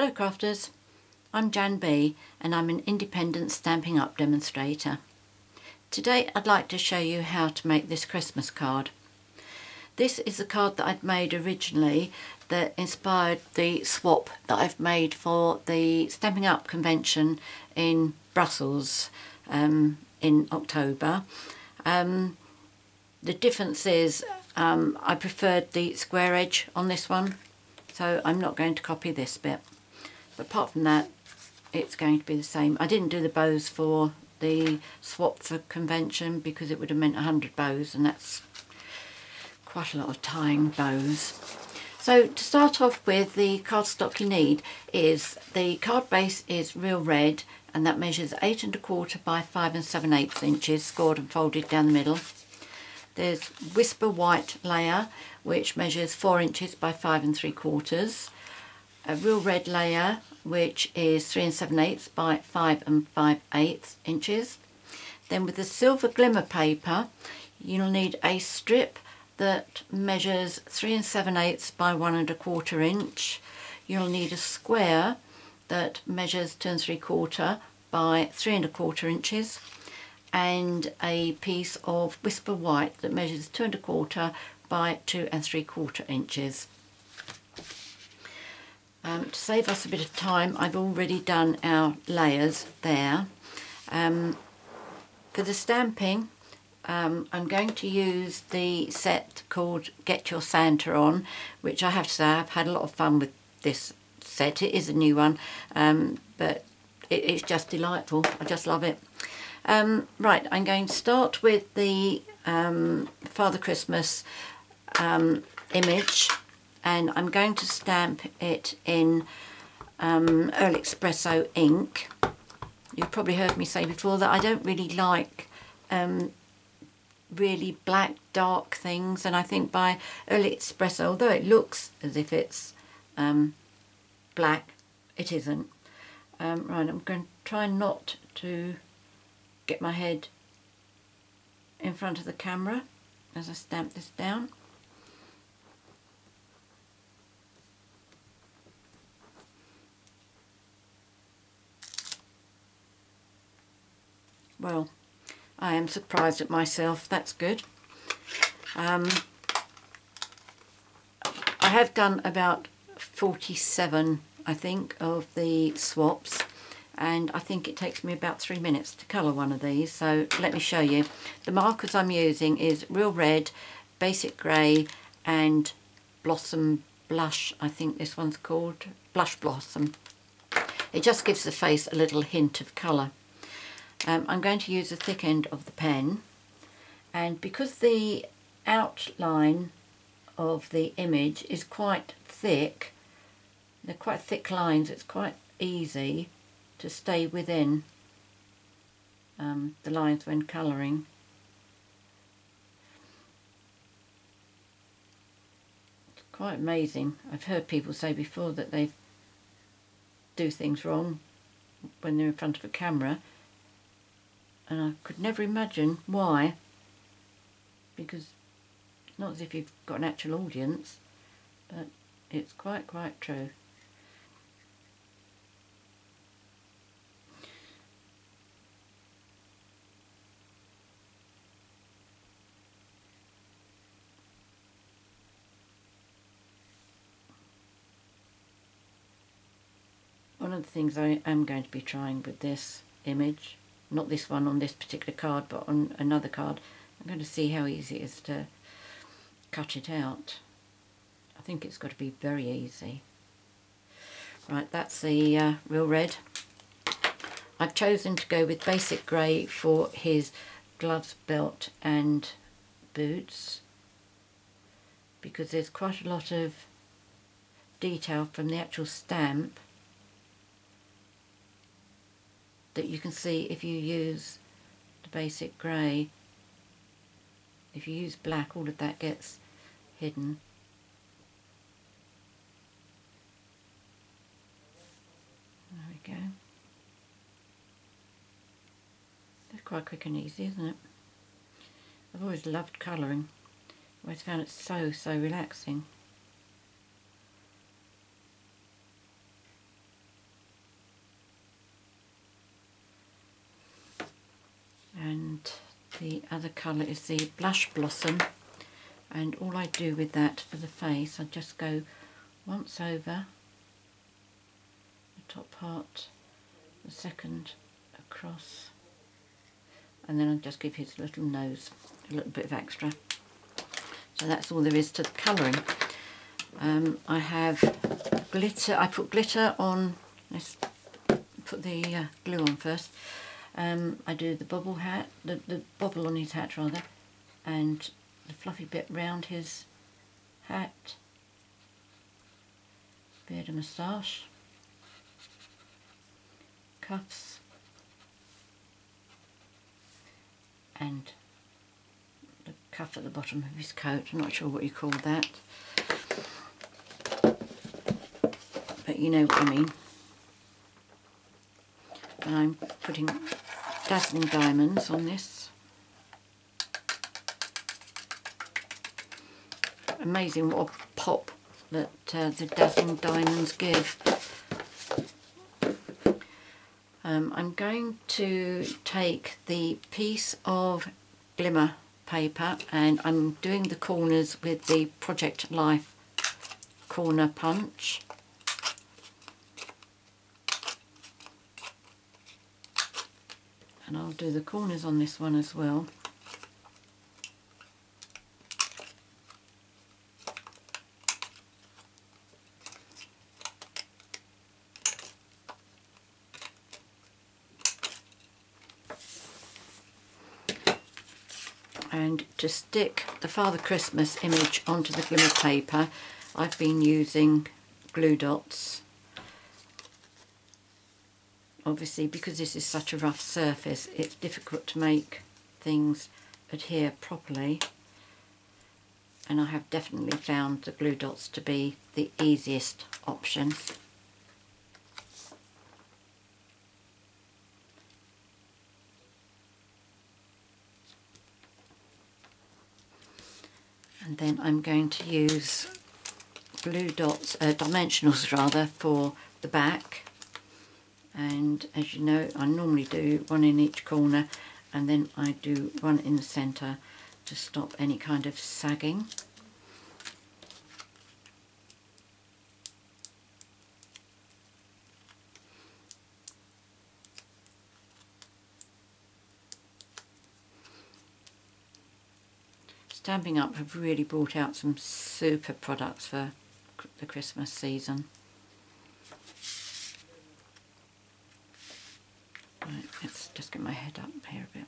Hello crafters, I'm JanB and I'm an independent Stampin' Up demonstrator. Today I'd like to show you how to make this Christmas card. This is a card that I'd made originally that inspired the swap that I've made for the Stampin' Up convention in Brussels in October. The difference is I preferred the square edge on this one, so I'm not going to copy this bit. But apart from that, it's going to be the same. I didn't do the bows for the swap for convention because it would have meant 100 bows, and that's quite a lot of tying bows. So to start off with, the cardstock you need is, the card base is real red, and that measures 8 1/4 by 5 7/8 inches, scored and folded down the middle. There's Whisper White layer, which measures 4 inches by 5 3/4. A real red layer, which is 3 7/8 by 5 5/8 inches. Then with the silver glimmer paper, you'll need a strip that measures 3 7/8 by 1 1/4 inch. You'll need a square that measures 2 3/4 by 3 1/4 inches, and a piece of Whisper White that measures 2 1/4 by 2 3/4 inches. To save us a bit of time, I've already done our layers there. For the stamping, I'm going to use the set called Get Your Santa On, which I have to say I've had a lot of fun with this set. It is a new one, but it's just delightful. I just love it. Right, I'm going to start with the Father Christmas image, and I'm going to stamp it in Earl Espresso ink. You've probably heard me say before that I don't really like really black dark things, and I think by Earl Espresso, although it looks as if it's black, it isn't. Right, I'm going to try not to get my head in front of the camera as I stamp this down. Well, I am surprised at myself. That's good. I have done about 47, I think, of the swaps, and I think it takes me about 3 minutes to colour one of these, so let me show you. The markers I'm using is Real Red, Basic Grey and Blossom Blush, I think this one's called, Blush Blossom. It just gives the face a little hint of colour. I'm going to use the thick end of the pen, and because the outline of the image is quite thick, they're quite thick lines, it's quite easy to stay within the lines when colouring. It's quite amazing. I've heard people say before that they do things wrong when they're in front of a camera, and I could never imagine why, because it's not as if you've got an actual audience, but it's quite true. One of the things I am going to be trying with this image, not this one on this particular card, but on another card, I'm going to see how easy it is to cut it out. I think it's got to be very easy. Right, that's the Real Red. I've chosen to go with Basic Grey for his gloves, belt and boots, because there's quite a lot of detail from the actual stamp that you can see if you use the Basic Grey. If you use black, all of that gets hidden. There we go. It's quite quick and easy, isn't it? I've always loved colouring. I've always found it so relaxing. The other colour is the Blush Blossom, and all I do with that for the face, I just go once over the top part, the second across, and then I'll just give his little nose a little bit of extra. So that's all there is to the colouring. I have glitter. I put glitter on. Let's put the glue on first. I do the bubble hat, the bobble on his hat rather, and the fluffy bit round his hat, beard and moustache, cuffs, and the cuff at the bottom of his coat. I'm not sure what you call that, but you know what I mean. And I'm putting dazzling diamonds on this. Amazing what a pop that the dazzling diamonds give. I'm going to take the piece of Glimmer paper and I'm doing the corners with the Project Life corner punch. And I'll do the corners on this one as well. And to stick the Father Christmas image onto the Glimmer paper, I've been using glue dots. Obviously, because this is such a rough surface, it's difficult to make things adhere properly, and I have definitely found the glue dots to be the easiest option. And then I'm going to use glue dots, dimensionals rather, for the back. And as you know, I normally do one in each corner, and then I do one in the centre to stop any kind of sagging. Stampin' Up have really brought out some super products for the Christmas season. Right, let's just get my head up here a bit.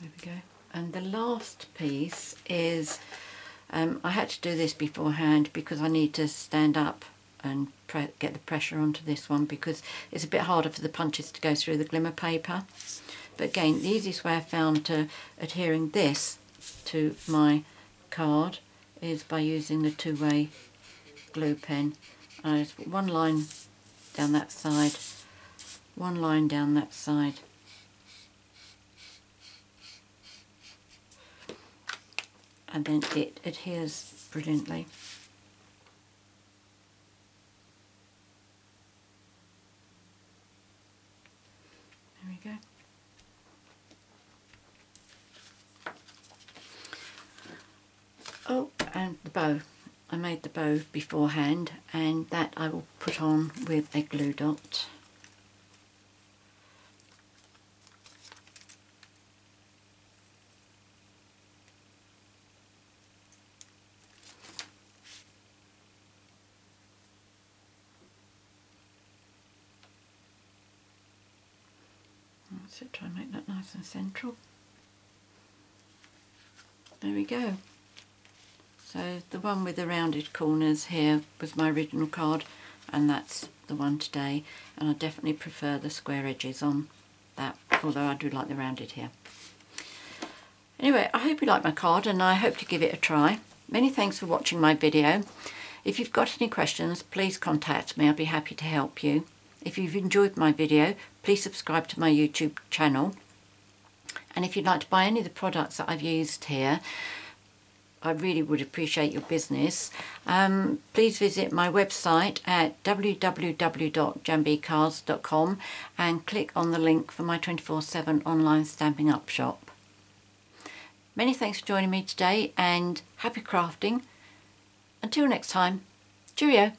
There we go. And the last piece is, I had to do this beforehand because I need to stand up and get the pressure onto this one because it's a bit harder for the punches to go through the Glimmer paper. But again, the easiest way I found to adhering this to my card is by using the two-way glue pen. I just put one line down that side, one line down that side, and then it adheres brilliantly. There we go. Oh, and the bow. I made the bow beforehand, and that I will put on with a glue dot. So try and make that nice and central. There we go. So the one with the rounded corners here was my original card, and that's the one today, and I definitely prefer the square edges on that, although I do like the rounded here. Anyway, I hope you like my card and I hope to give it a try. Many thanks for watching my video. If you've got any questions, please contact me, I'll be happy to help you. If you've enjoyed my video, please subscribe to my YouTube channel. And if you'd like to buy any of the products that I've used here, I really would appreciate your business. Please visit my website at www.janbcards.com and click on the link for my 24/7 online Stampin' Up shop. Many thanks for joining me today and happy crafting. Until next time, cheerio.